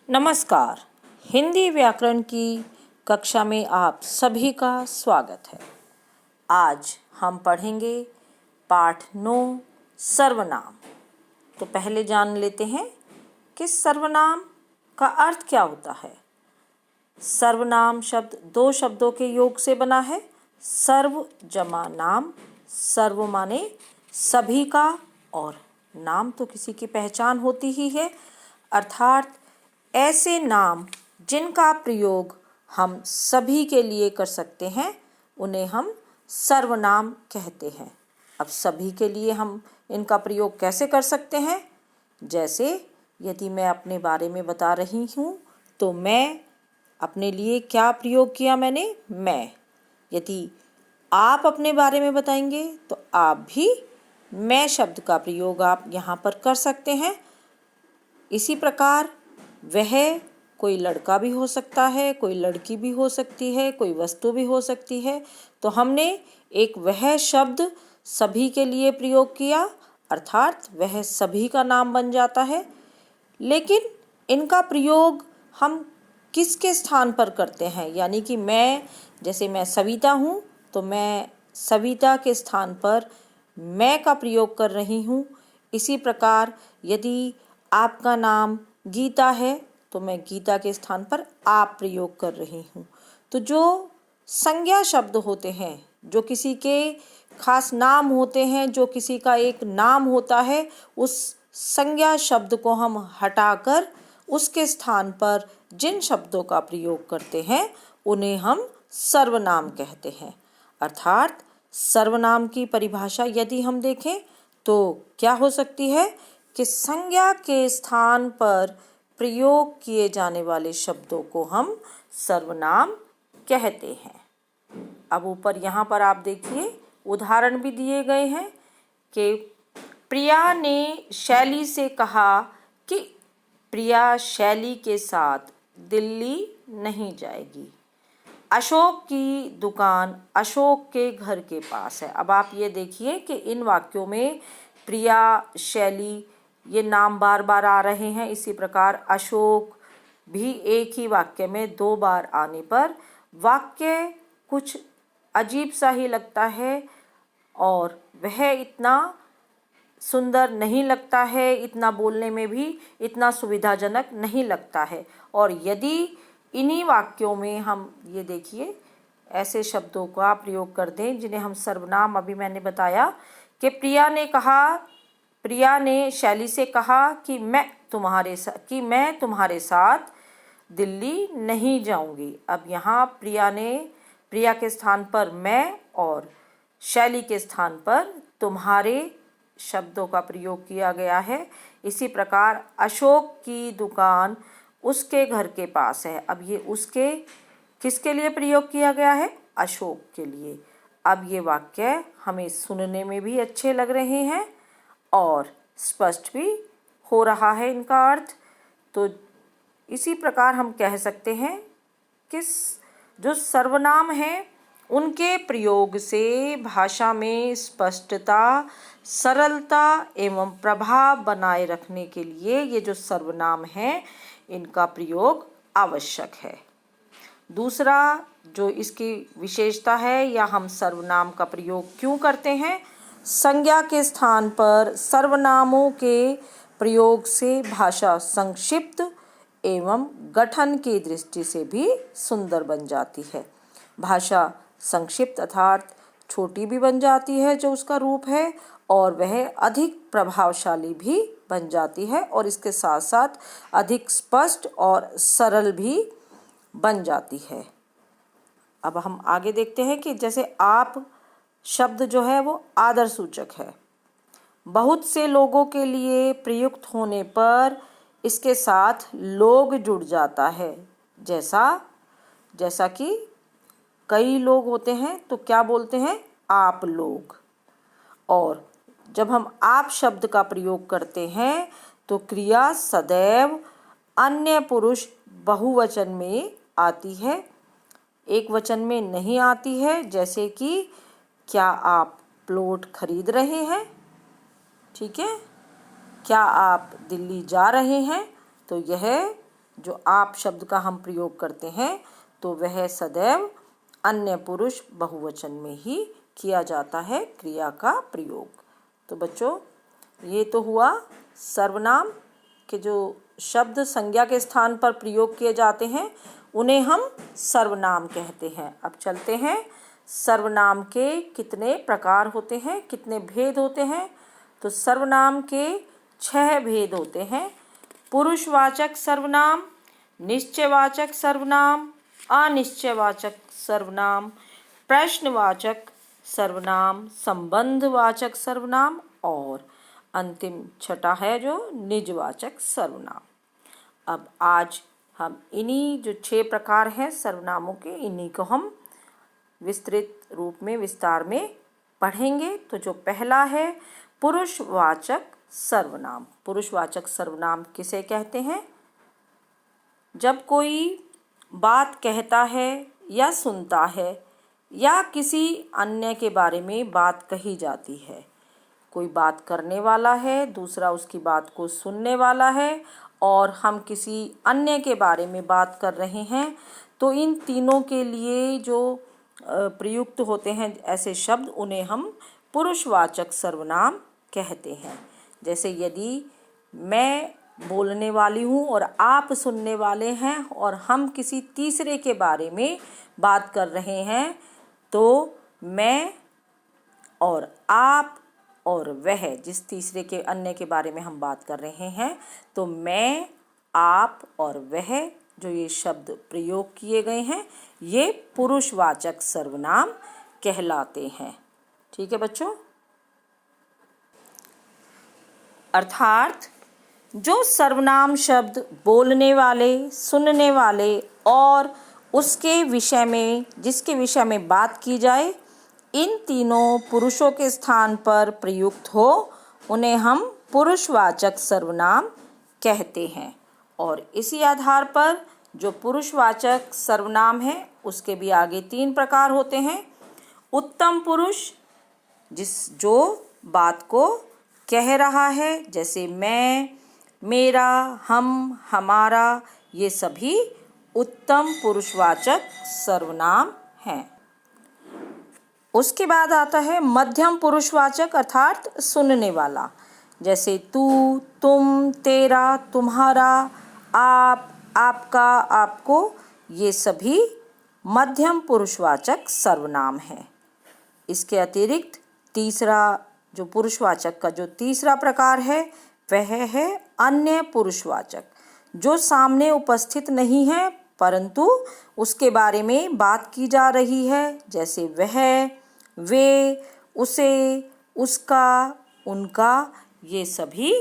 नमस्कार। हिंदी व्याकरण की कक्षा में आप सभी का स्वागत है। आज हम पढ़ेंगे पाठ 9 सर्वनाम। तो पहले जान लेते हैं कि सर्वनाम का अर्थ क्या होता है। सर्वनाम शब्द दो शब्दों के योग से बना है। सर्व जमा नाम। सर्व माने सभी का और नाम तो किसी की पहचान होती ही है, अर्थात ऐसे नाम जिनका प्रयोग हम सभी के लिए कर सकते हैं उन्हें हम सर्वनाम कहते हैं। अब सभी के लिए हम इनका प्रयोग कैसे कर सकते हैं? जैसे यदि मैं अपने बारे में बता रही हूँ तो मैं अपने लिए क्या प्रयोग किया मैंने? मैं। यदि आप अपने बारे में बताएंगे तो आप भी मैं शब्द का प्रयोग आप यहाँ पर कर सकते हैं। इसी प्रकार वह कोई लड़का भी हो सकता है, कोई लड़की भी हो सकती है, कोई वस्तु भी हो सकती है। तो हमने एक वह शब्द सभी के लिए प्रयोग किया, अर्थात वह सभी का नाम बन जाता है। लेकिन इनका प्रयोग हम किसके स्थान पर करते हैं? यानी कि जैसे मैं सविता हूँ तो मैं सविता के स्थान पर मैं का प्रयोग कर रही हूँ। इसी प्रकार यदि आपका नाम गीता है तो मैं गीता के स्थान पर आप प्रयोग कर रही हूँ। तो जो संज्ञा शब्द होते हैं, जो किसी के खास नाम होते हैं, जो किसी का एक नाम होता है, उस संज्ञा शब्द को हम हटाकर उसके स्थान पर जिन शब्दों का प्रयोग करते हैं उन्हें हम सर्वनाम कहते हैं। अर्थात सर्वनाम की परिभाषा यदि हम देखें तो क्या हो सकती है कि संज्ञा के स्थान पर प्रयोग किए जाने वाले शब्दों को हम सर्वनाम कहते हैं। अब ऊपर यहाँ पर आप देखिए उदाहरण भी दिए गए हैं कि प्रिया ने शैली से कहा कि प्रिया शैली के साथ दिल्ली नहीं जाएगी। अशोक की दुकान अशोक के घर के पास है। अब आप ये देखिए कि इन वाक्यों में प्रिया, शैली ये नाम बार बार आ रहे हैं। इसी प्रकार अशोक भी एक ही वाक्य में 2 बार आने पर वाक्य कुछ अजीब सा ही लगता है और वह इतना सुंदर नहीं लगता है, इतना बोलने में भी इतना सुविधाजनक नहीं लगता है। और यदि इन्हीं वाक्यों में हम ये देखिए ऐसे शब्दों का प्रयोग कर दें जिन्हें हम सर्वनाम, अभी मैंने बताया कि प्रिया ने शैली से कहा कि मैं तुम्हारे साथ दिल्ली नहीं जाऊंगी। अब यहाँ प्रिया के स्थान पर मैं और शैली के स्थान पर तुम्हारे शब्दों का प्रयोग किया गया है। इसी प्रकार अशोक की दुकान उसके घर के पास है। अब ये उसके किसके लिए प्रयोग किया गया है? अशोक के लिए। अब ये वाक्य हमें सुनने में भी अच्छे लग रहे हैं और स्पष्ट भी हो रहा है इनका अर्थ। तो इसी प्रकार हम कह सकते हैं कि जो सर्वनाम हैं उनके प्रयोग से भाषा में स्पष्टता, सरलता एवं प्रभाव बनाए रखने के लिए ये जो सर्वनाम हैं इनका प्रयोग आवश्यक है। दूसरा जो इसकी विशेषता है या हम सर्वनाम का प्रयोग क्यों करते हैं, संज्ञा के स्थान पर सर्वनामों के प्रयोग से भाषा संक्षिप्त एवं गठन की दृष्टि से भी सुंदर बन जाती है। भाषा संक्षिप्त अर्थात छोटी भी बन जाती है जो उसका रूप है, और वह अधिक प्रभावशाली भी बन जाती है और इसके साथ साथ अधिक स्पष्ट और सरल भी बन जाती है। अब हम आगे देखते हैं कि जैसे आप शब्द जो है वो आदर सूचक है। बहुत से लोगों के लिए प्रयुक्त होने पर इसके साथ लोग जुड़ जाता है। जैसा कि कई लोग होते हैं तो क्या बोलते हैं? आप लोग। और जब हम आप शब्द का प्रयोग करते हैं तो क्रिया सदैव अन्य पुरुष बहुवचन में आती है, एक वचन में नहीं आती है। जैसे कि क्या आप प्लॉट खरीद रहे हैं? ठीक है। क्या आप दिल्ली जा रहे हैं? तो यह जो आप शब्द का हम प्रयोग करते हैं तो वह सदैव अन्य पुरुष बहुवचन में ही किया जाता है क्रिया का प्रयोग। तो बच्चों, ये तो हुआ सर्वनाम के जो शब्द संज्ञा के स्थान पर प्रयोग किए जाते हैं उन्हें हम सर्वनाम कहते हैं। अब चलते हैं सर्वनाम के कितने प्रकार होते हैं, कितने भेद होते हैं। तो सर्वनाम के 6 भेद होते हैं। पुरुषवाचक सर्वनाम, निश्चयवाचक सर्वनाम, अनिश्चयवाचक सर्वनाम, प्रश्नवाचक सर्वनाम, संबंधवाचक सर्वनाम और अंतिम छठा है जो निजवाचक सर्वनाम। अब आज हम इन्हीं जो 6 प्रकार हैं सर्वनामों के, इन्हीं को हम विस्तृत रूप में विस्तार में पढ़ेंगे। तो जो पहला है पुरुषवाचक सर्वनाम। पुरुषवाचक सर्वनाम किसे कहते हैं? जब कोई बात कहता है या सुनता है या किसी अन्य के बारे में बात कही जाती है। कोई बात करने वाला है, दूसरा उसकी बात को सुनने वाला है और हम किसी अन्य के बारे में बात कर रहे हैं, तो इन तीनों के लिए जो प्रयुक्त होते हैं ऐसे शब्द, उन्हें हम पुरुषवाचक सर्वनाम कहते हैं। जैसे यदि मैं बोलने वाली हूँ और आप सुनने वाले हैं और हम किसी तीसरे के बारे में बात कर रहे हैं, तो मैं और आप और वह, जिस तीसरे के अन्य के बारे में हम बात कर रहे हैं, तो मैं, आप और वह जो ये शब्द प्रयोग किए गए हैं ये पुरुषवाचक सर्वनाम कहलाते हैं। ठीक है बच्चों। अर्थात जो सर्वनाम शब्द बोलने वाले, सुनने वाले और उसके विषय में, जिसके विषय में बात की जाए, इन तीनों पुरुषों के स्थान पर प्रयुक्त हो, उन्हें हम पुरुषवाचक सर्वनाम कहते हैं। और इसी आधार पर जो पुरुषवाचक सर्वनाम है उसके भी आगे 3 प्रकार होते हैं। उत्तम पुरुष, जो बात को कह रहा है, जैसे मैं, मेरा, हम, हमारा, ये सभी उत्तम पुरुषवाचक सर्वनाम हैं। उसके बाद आता है मध्यम पुरुषवाचक, अर्थात सुनने वाला, जैसे तू, तुम, तेरा, तुम्हारा, आप, आपका, आपको, ये सभी मध्यम पुरुषवाचक सर्वनाम हैं। इसके अतिरिक्त तीसरा जो पुरुषवाचक का जो तीसरा प्रकार है वह है अन्य पुरुषवाचक, जो सामने उपस्थित नहीं है परंतु उसके बारे में बात की जा रही है, जैसे वह, वे, उसे, उसका, उनका, ये सभी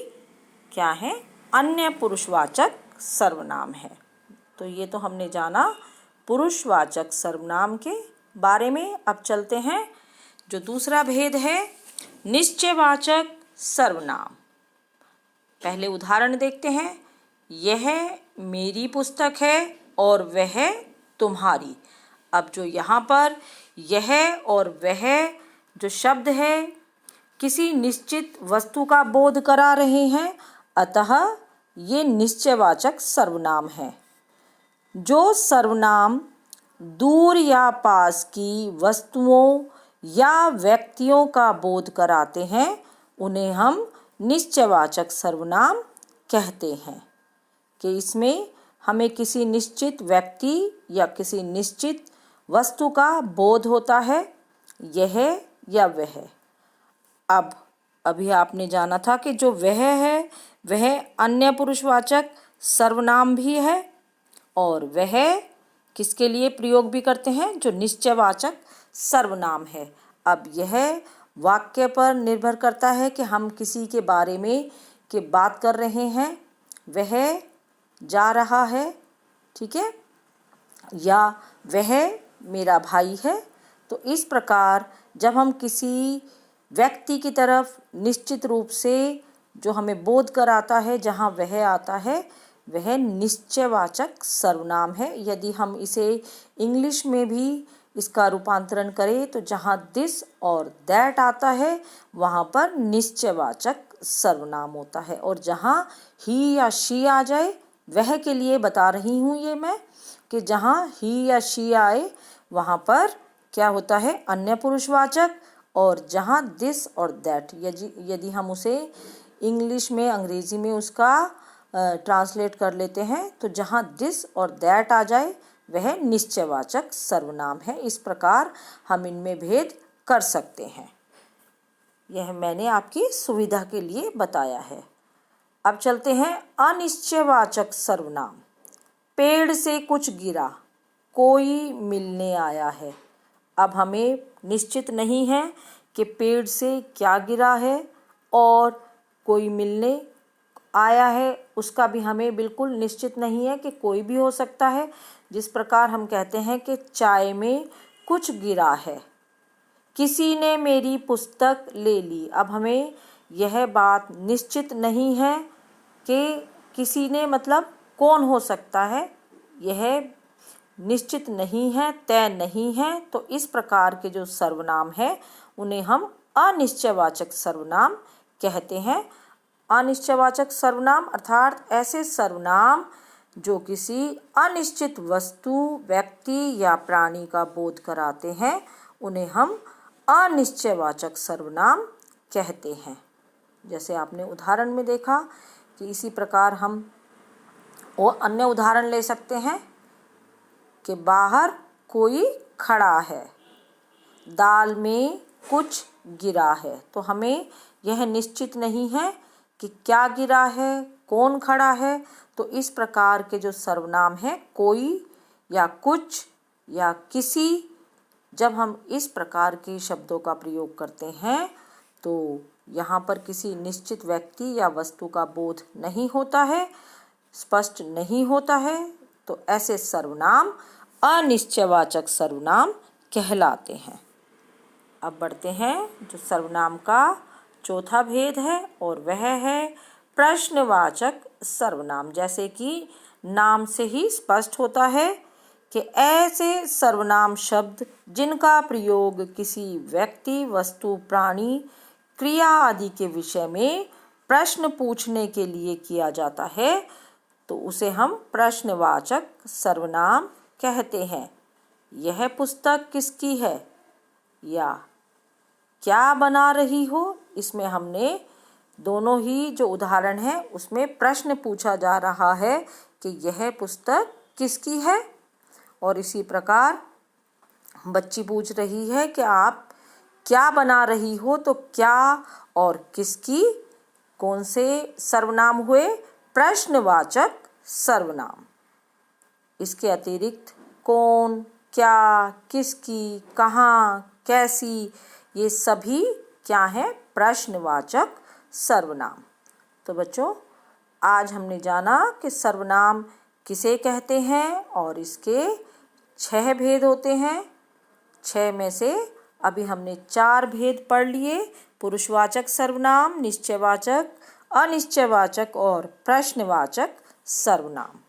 क्या है? अन्य पुरुषवाचक सर्वनाम है। तो ये तो हमने जाना पुरुषवाचक सर्वनाम के बारे में। अब चलते हैं जो दूसरा भेद है निश्चयवाचक सर्वनाम। पहले उदाहरण देखते हैं। यह मेरी पुस्तक है और वह तुम्हारी। अब जो यहाँ पर यह और वह जो शब्द है किसी निश्चित वस्तु का बोध करा रहे हैं, अतः ये निश्चयवाचक सर्वनाम है। जो सर्वनाम दूर या पास की वस्तुओं या व्यक्तियों का बोध कराते हैं उन्हें हम निश्चयवाचक सर्वनाम कहते हैं। कि इसमें हमें किसी निश्चित व्यक्ति या किसी निश्चित वस्तु का बोध होता है, यह या वह। अब अभी आपने जाना था कि जो वह है वह अन्य पुरुषवाचक सर्वनाम भी है और वह किसके लिए प्रयोग भी करते हैं? जो निश्चयवाचक सर्वनाम है। अब यह वाक्य पर निर्भर करता है कि हम किसी के बारे में के बात कर रहे हैं, वह जा रहा है, ठीक है, या वह मेरा भाई है। तो इस प्रकार जब हम किसी व्यक्ति की तरफ निश्चित रूप से जो हमें बोध कराता है, जहाँ वह आता है, वह निश्चयवाचक सर्वनाम है। यदि हम इसे इंग्लिश में भी इसका रूपांतरण करें तो जहाँ दिस और दैट आता है वहाँ पर निश्चयवाचक सर्वनाम होता है, और जहाँ ही या शी आ जाए वह के लिए बता रही हूँ ये मैं कि जहाँ ही या शी आए वहाँ पर क्या होता है अन्य पुरुषवाचक, और जहाँ दिस और दैट यदि हम उसे इंग्लिश में अंग्रेजी में उसका ट्रांसलेट कर लेते हैं तो जहाँ दिस और दैट आ जाए वह निश्चयवाचक सर्वनाम है। इस प्रकार हम इनमें भेद कर सकते हैं। यह मैंने आपकी सुविधा के लिए बताया है। अब चलते हैं अनिश्चयवाचक सर्वनाम। पेड़ से कुछ गिरा, कोई मिलने आया है। अब हमें निश्चित नहीं है कि पेड़ से क्या गिरा है और कोई मिलने आया है, उसका भी हमें बिल्कुल निश्चित नहीं है कि कोई भी हो सकता है। जिस प्रकार हम कहते हैं कि चाय में कुछ गिरा है, किसी ने मेरी पुस्तक ले ली। अब हमें यह बात निश्चित नहीं है कि किसी ने मतलब कौन हो सकता है, यह निश्चित नहीं है, तय नहीं है। तो इस प्रकार के जो सर्वनाम है उन्हें हम अनिश्चयवाचक सर्वनाम कहते हैं। अनिश्चयवाचक सर्वनाम अर्थात ऐसे सर्वनाम जो किसी अनिश्चित वस्तु, व्यक्ति या प्राणी का बोध कराते हैं, उन्हें हम अनिश्चयवाचक सर्वनाम कहते हैं। जैसे आपने उदाहरण में देखा कि इसी प्रकार हम और अन्य उदाहरण ले सकते हैं कि बाहर कोई खड़ा है, दाल में कुछ गिरा है। तो हमें यह निश्चित नहीं है कि क्या गिरा है, कौन खड़ा है। तो इस प्रकार के जो सर्वनाम है कोई या कुछ या किसी, जब हम इस प्रकार के शब्दों का प्रयोग करते हैं तो यहाँ पर किसी निश्चित व्यक्ति या वस्तु का बोध नहीं होता है, स्पष्ट नहीं होता है। तो ऐसे सर्वनाम अनिश्चयवाचक सर्वनाम कहलाते हैं। अब बढ़ते हैं जो सर्वनाम का चौथा भेद है और वह है प्रश्नवाचक सर्वनाम। जैसे कि नाम से ही स्पष्ट होता है कि ऐसे सर्वनाम शब्द जिनका प्रयोग किसी व्यक्ति, वस्तु, प्राणी, क्रिया आदि के विषय में प्रश्न पूछने के लिए किया जाता है तो उसे हम प्रश्नवाचक सर्वनाम कहते हैं। यह पुस्तक किसकी है या क्या बना रही हो, इसमें हमने दोनों ही जो उदाहरण है उसमें प्रश्न पूछा जा रहा है कि यह पुस्तक किसकी है। और इसी प्रकार बच्ची पूछ रही है कि आप क्या बना रही हो, तो क्या और किसकी कौन से सर्वनाम हुए, प्रश्नवाचक सर्वनाम। इसके अतिरिक्त कौन, क्या, किसकी, कहाँ, कैसी, ये सभी क्या हैं, प्रश्नवाचक सर्वनाम। तो बच्चों आज हमने जाना कि सर्वनाम किसे कहते हैं और इसके 6 भेद होते हैं। 6 में से अभी हमने 4 भेद पढ़ लिए, पुरुषवाचक सर्वनाम, निश्चयवाचक, अनिश्चयवाचक और प्रश्नवाचक सर्वनाम।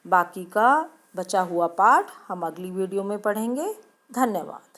बाकी का बचा हुआ पाठ हम अगली वीडियो में पढ़ेंगे। धन्यवाद।